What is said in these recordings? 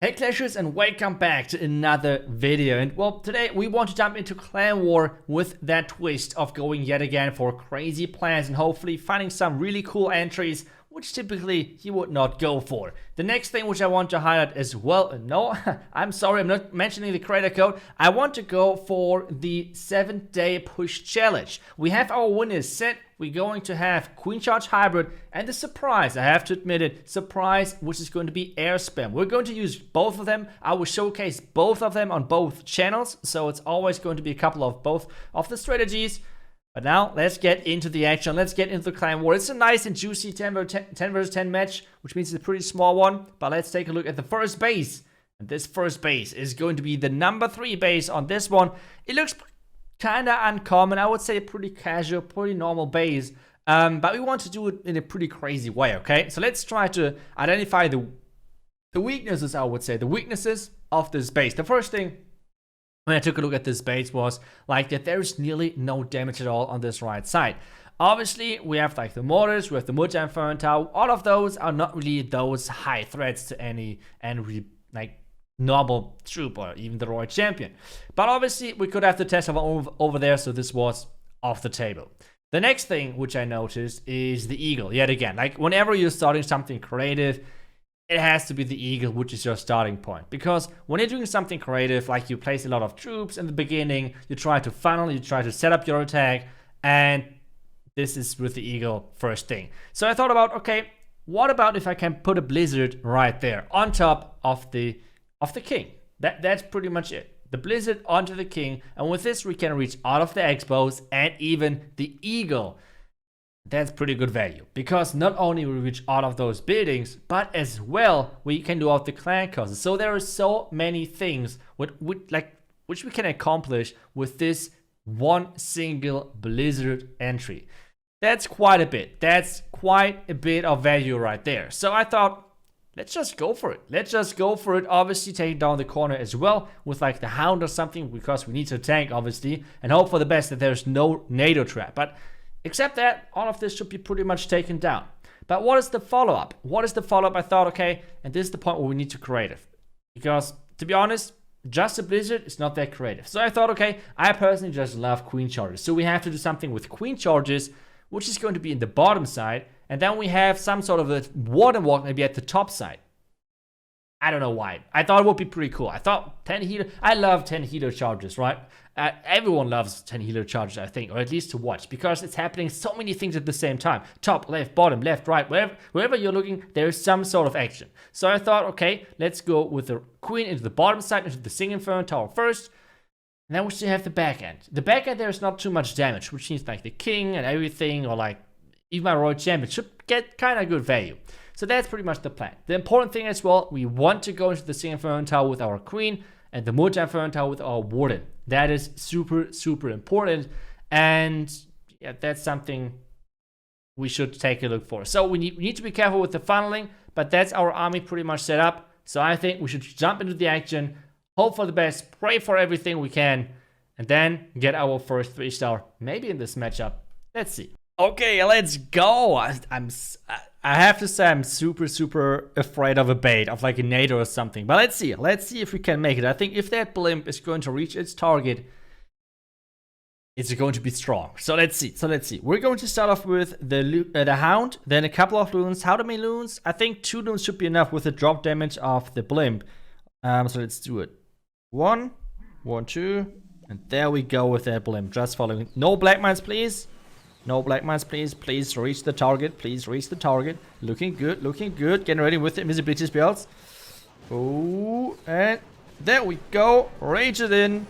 Hey Clashers, and welcome back to another video. And well, today we want to jump into Clan War with that twist of going yet again for crazy plans and hopefully finding some really cool entries which typically you would not go for. The next thing which I want to highlight as well, no, I'm sorry, I'm not mentioning the creator code. I want to go for the 7-day push challenge. We have our winners set. We're going to have Queen Charge Hybrid and the surprise, I have to admit it, surprise, which is going to be air spam. We're going to use both of them. I will showcase both of them on both channels, so it's always going to be a couple of both of the strategies. But now, let's get into the action. Let's get into the Clan War. It's a nice and juicy 10 versus 10 match, which means it's a pretty small one. But let's take a look at the first base. And this first base is going to be the number 3 base on this one. It looks kind of uncommon. I would say pretty casual, pretty normal base. But we want to do it in a pretty crazy way, okay? So let's try to identify the weaknesses, I would say. The weaknesses of this base. The first thing, when I took a look at this base, was like that there's nearly no damage at all on this right side. Obviously, we have like the mortars, we have the Mujam Tower. All of those are not really those high threats to any like normal troop or even the Royal Champion. But obviously, we could have the test over there, so this was off the table. The next thing which I noticed is the Eagle. Yet again, like whenever you're starting something creative, it has to be the Eagle, which is your starting point. Because when you're doing something creative, like you place a lot of troops in the beginning, you try to funnel, you try to set up your attack, and this is with the Eagle first thing. So I thought about, okay, what about if I can put a Blizzard right there on top of the King? That's pretty much it. The Blizzard onto the King, and with this we can reach out of the Expos and even the Eagle. That's pretty good value, because not only will we reach out of those buildings, but as well we can do out the clan causes. So there are so many things which we can accomplish with this one single Blizzard entry. That's quite a bit. That's quite a bit of value right there. So I thought, let's just go for it. Let's just go for it. Obviously taking down the corner as well with like the Hound or something, because we need to tank obviously and hope for the best that there's no NATO trap. But except that, all of this should be pretty much taken down. But what is the follow-up? What is the follow-up? I thought, okay, and this is the point where we need to creative. Because, to be honest, just a Blizzard is not that creative. So I thought, okay, I personally just love Queen Charges. So we have to do something with Queen Charges, which is going to be in the bottom side. And then we have some sort of a Warden Walk maybe at the top side. I don't know why. I thought it would be pretty cool. I thought 10 healer. I love 10 healer charges, right? Everyone loves 10 healer charges, I think, or at least to watch, because it's happening so many things at the same time. Top, left, bottom, left, right, wherever you're looking, there's some sort of action. So I thought, okay, let's go with the Queen into the bottom side, into the Singing Inferno Tower first. And then we still have the back end. The back end, there's not too much damage, which means like the King and everything, or like even my Royal Champion should get kind of good value. So that's pretty much the plan. The important thing as well, we want to go into the Singing Inferno Tower with our Queen and the Mujam Inferno Tower with our Warden. That is super, super important. And yeah, that's something we should take a look for. So we need to be careful with the funneling, but that's our army pretty much set up. So I think we should jump into the action, hope for the best, pray for everything we can, and then get our first 3-star, maybe in this matchup. Let's see. Okay, let's go. I have to say I'm super, super afraid of a bait, of like a NATO or something. But let's see. Let's see if we can make it. I think if that blimp is going to reach its target, it's going to be strong. So let's see. We're going to start off with the Hound, then a couple of loons. How many loons? I think 2 loons should be enough with the drop damage of the blimp. So let's do it. 1, 2, and there we go with that blimp. Just following. No black mines, please. No black mines, please. Please reach the target. Please reach the target. Looking good, looking good. Getting ready with the invisibility spells. Oh, and there we go. Rage it in.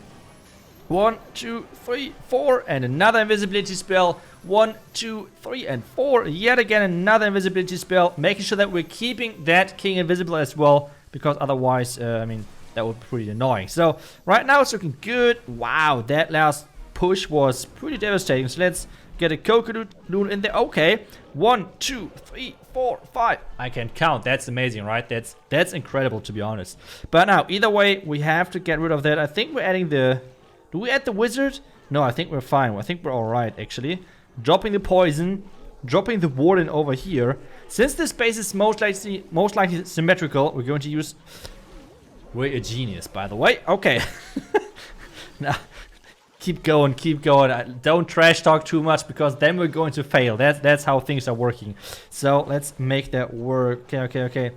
1, 2, 3, 4. And another invisibility spell. 1, 2, 3, and 4. Yet again, another invisibility spell. Making sure that we're keeping that King invisible as well. Because otherwise, I mean, that would be pretty annoying. So, right now it's looking good. Wow, that last push was pretty devastating. So, let's get a coconut loon in there. Okay. 1, 2, 3, 4, 5. I can count. That's amazing, right? That's incredible, to be honest. But now, either way, we have to get rid of that. I think we're adding the... Do we add the wizard? No, I think we're fine. I think we're alright, actually. Dropping the poison. Dropping the warden over here. Since this base is most likely symmetrical, we're going to use We're a genius, by the way. Okay. Now, keep going, keep going. Don't trash talk too much because then we're going to fail. That's how things are working. So let's make that work. Okay.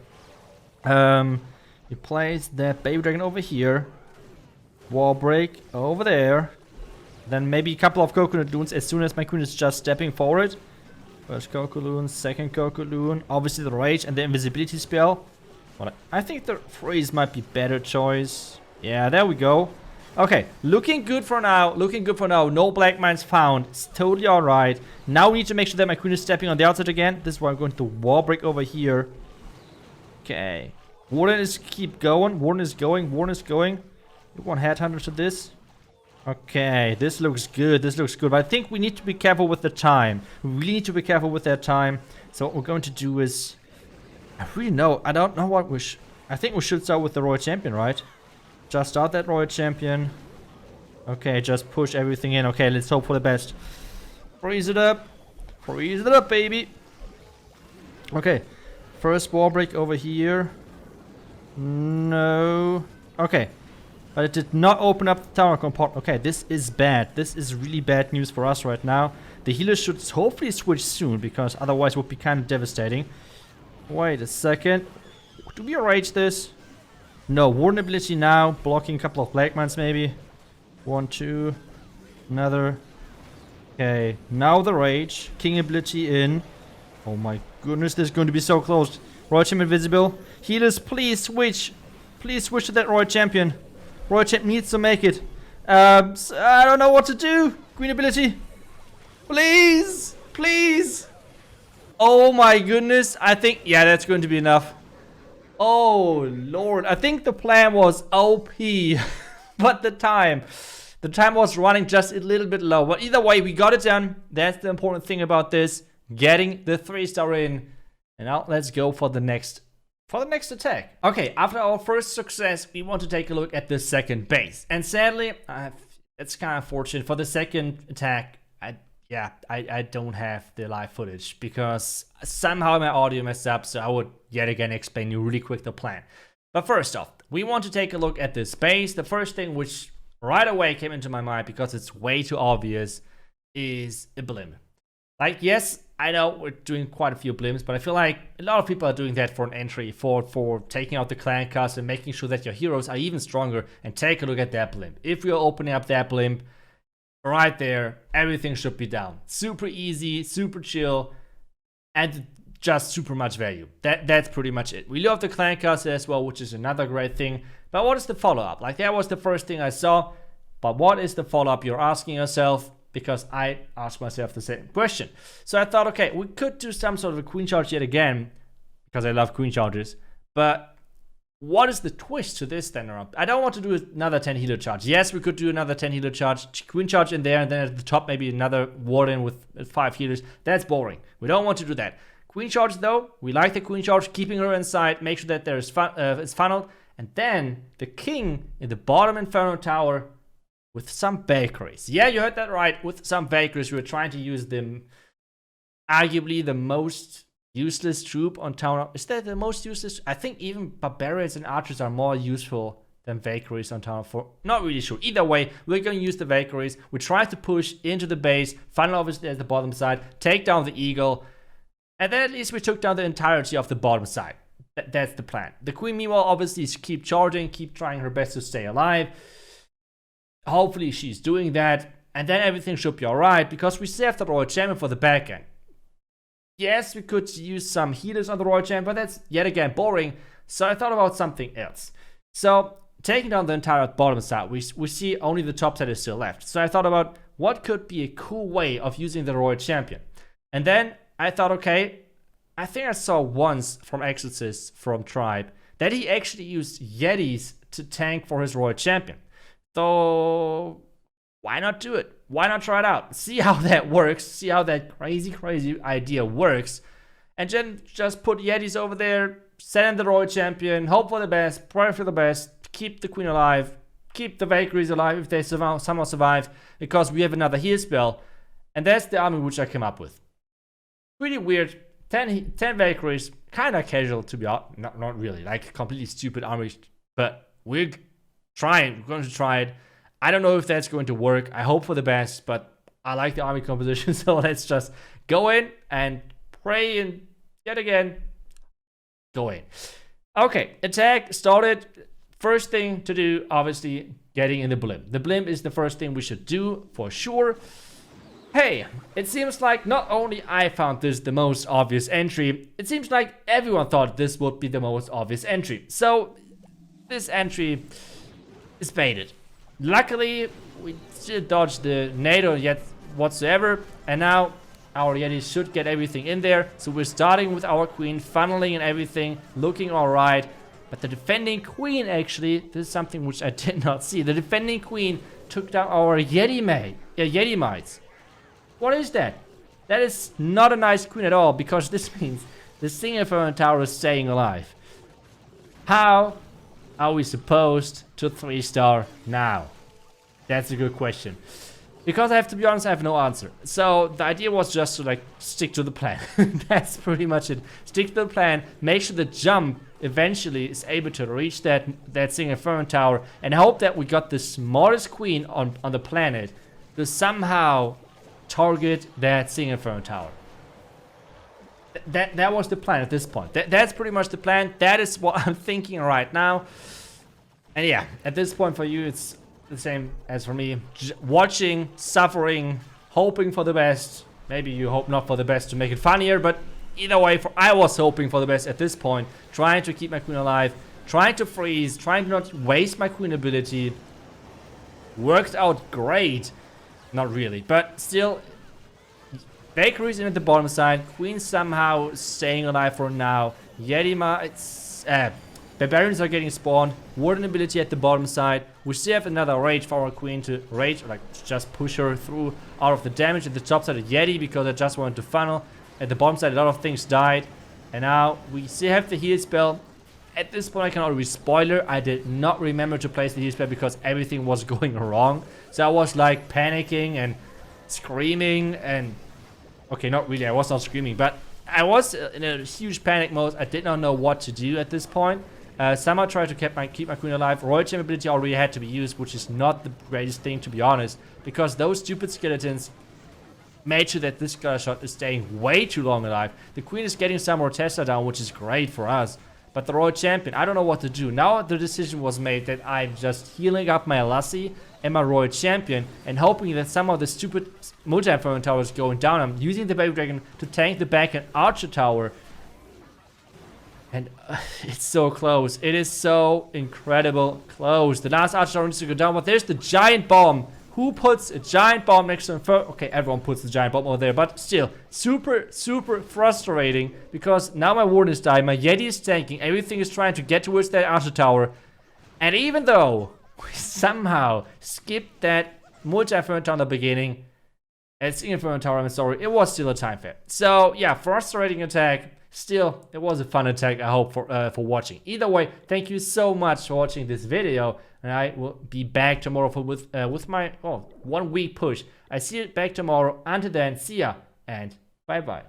You place that baby dragon over here. Wall break over there. Then maybe a couple of coconut loons as soon as my queen is just stepping forward. First coconut loon, second coconut loon. Obviously the rage and the invisibility spell. But I think the freeze might be better choice. Yeah, there we go. Okay, looking good for now. No black mines found. It's totally alright. Now we need to make sure that my queen is stepping on the outside again. This is why I'm going to wall break over here. Okay. Warden is keep going. Warden is going. You want headhunter to this. Okay, this looks good. But I think we need to be careful with the time. We really need to be careful with that time. So what we're going to do is... I don't know what we should... I think we should start with the Royal Champion, right? Just start that Royal Champion. Okay, just push everything in. Okay, let's hope for the best. Freeze it up, baby. Okay, first wall break over here. No. Okay. But it did not open up the tower compartment. Okay, this is bad. This is really bad news for us right now. The healers should hopefully switch soon, because otherwise it would be kind of devastating. Wait a second. Do we rage this? No, warden ability now. Blocking a couple of black mines maybe. 1, 2. Another. Okay, now the rage. King ability in. Oh my goodness, this is going to be so close. Royal Champion invisible. Healers, please switch. Please switch to that Royal Champion. Royal Champ needs to make it. I don't know what to do. Green ability. Please. Oh my goodness. I think, yeah, that's going to be enough. Oh lord. I think the plan was OP. But the time was running just a little bit low. But either way, we got it done. That's the important thing about this. Getting the 3-star in. And now let's go for the next attack. Okay, after our first success, we want to take a look at the second base. And sadly, it's kind of fortunate for the second attack. I don't have the live footage because somehow my audio messed up, so I would yet again explain you really quick the plan. But first off, we want to take a look at this base. The first thing which right away came into my mind, because it's way too obvious, is a blimp. Like, yes, I know we're doing quite a few blimps, but I feel like a lot of people are doing that for an entry, for taking out the clan cast and making sure that your heroes are even stronger. And take a look at that blimp. If you're opening up that blimp, right there, everything should be down. Super easy, super chill, and just super much value. That's pretty much it. We love the clan cast as well, which is another great thing. But what is the follow-up? Like, that was the first thing I saw. But what is the follow-up, you're asking yourself? Because I asked myself the same question. So I thought, okay, we could do some sort of a queen charge yet again, because I love queen charges. But what is the twist to this then? I don't want to do another 10 healer charge. Yes, we could do another 10 healer charge, queen charge in there, and then at the top maybe another warden with 5 healers. That's boring. We don't want to do that. Queen charge though, we like the queen charge, keeping her inside, make sure that there is it's funneled, and then the king in the bottom Inferno Tower with some Valkyries. Yeah, you heard that right. With some Valkyries, we're trying to use them. Arguably the most useless troop on town. Is that the most useless? I think even barbarians and archers are more useful than Valkyries on town 4. Not really sure. Either way, we're going to use the Valkyries. We try to push into the base. Funnel obviously at the bottom side. Take down the eagle. And then at least we took down the entirety of the bottom side. That's the plan. The queen meanwhile obviously is keep charging. Keep trying her best to stay alive. Hopefully she's doing that, and then everything should be alright, because we saved the Royal Champion for the back end. Yes, we could use some healers on the Royal Champion, but that's yet again boring, so I thought about something else. So, taking down the entire bottom side, we see only the top side is still left. So I thought about what could be a cool way of using the Royal Champion. And then I thought, okay, I think I saw once from Exorcist from Tribe that he actually used Yetis to tank for his Royal Champion. So why not do it? Why not try it out? See how that works. See how that crazy idea works. And then just put Yetis over there, send in the Royal Champion, hope for the best, pray for the best, keep the Queen alive, keep the Valkyries alive if they somehow survive, because we have another heal spell. And that's the army which I came up with. Pretty weird. 10 Valkyries, kind of casual to be honest. Not really, like completely stupid army, but we're going to try it. I don't know if that's going to work. I hope for the best, but I like the army composition, so let's just go in and pray and yet again go in. Okay, attack started. First thing to do, obviously, getting in the blimp. The blimp is the first thing we should do for sure. Hey, it seems like not only I found this the most obvious entry, it seems like everyone thought this would be the most obvious entry. So this entry is baited. Luckily, we still dodged the NATO yet whatsoever, and now our Yeti should get everything in there. So we're starting with our queen, funneling and everything, looking alright. But the defending queen, actually, this is something which I did not see. The defending queen took down our Yeti mites. What is that? That is not a nice queen at all, because this means the single Inferno Tower is staying alive. How are we supposed to 3-star now? That's a good question. Because I have to be honest, I have no answer. So the idea was just to like stick to the plan. That's pretty much it. Stick to the plan, make sure the jump eventually is able to reach that single Inferno Tower, and hope that we got the smartest queen on the planet to somehow target that single Inferno Tower. That was the plan at this point. That's pretty much the plan. That is what I'm thinking right now. And yeah, at this point for you, it's the same as for me. Watching, suffering, hoping for the best. Maybe you hope not for the best to make it funnier, but either way, I was hoping for the best at this point. Trying to keep my queen alive, trying to freeze, trying to not waste my queen ability. Worked out great. Not really, but still. Valkyries in at the bottom side. Queen somehow staying alive for now. Barbarians are getting spawned. Warden ability at the bottom side. We still have another rage for our queen to rage, or like just push her through out of the damage. At the top side, a Yeti, because I just wanted to funnel. At the bottom side, a lot of things died. And now we still have the heal spell. At this point, I can already spoiler. I did not remember to place the heal spell because everything was going wrong. So I was like panicking and screaming and... Okay, not really, I was not screaming, but I was in a huge panic mode. I did not know what to do at this point. Somehow tried to keep my queen alive. Royal Champion ability already had to be used, which is not the greatest thing, to be honest, because those stupid skeletons made sure that this Scalar Shot is staying way too long alive. The queen is getting some more Tesla down, which is great for us. But the Royal Champion, I don't know what to do. Now the decision was made that I'm just healing up my Lassie and my Royal Champion and hoping that some of the stupid multi-Inferno Towers going down. I'm using the Baby Dragon to tank the back and Archer Tower. And it's so close. It is so incredible close. The last Archer Tower needs to go down, but there's the giant bomb. Who puts a giant bomb next to Inferno? Okay, everyone puts the giant bomb over there, but still, super frustrating, because now my Warden is dying, my Yeti is tanking, everything is trying to get towards that Archer Tower, and even though we somehow skipped that multi-Inferno Tower in the beginning, and single Inferno Tower, I'm sorry, it was still a time fair. So yeah, frustrating attack. Still, it was a fun attack, I hope, for watching. Either way, thank you so much for watching this video, and I will be back tomorrow with my 1 week push. I see you back tomorrow. Until then, see ya, and bye-bye.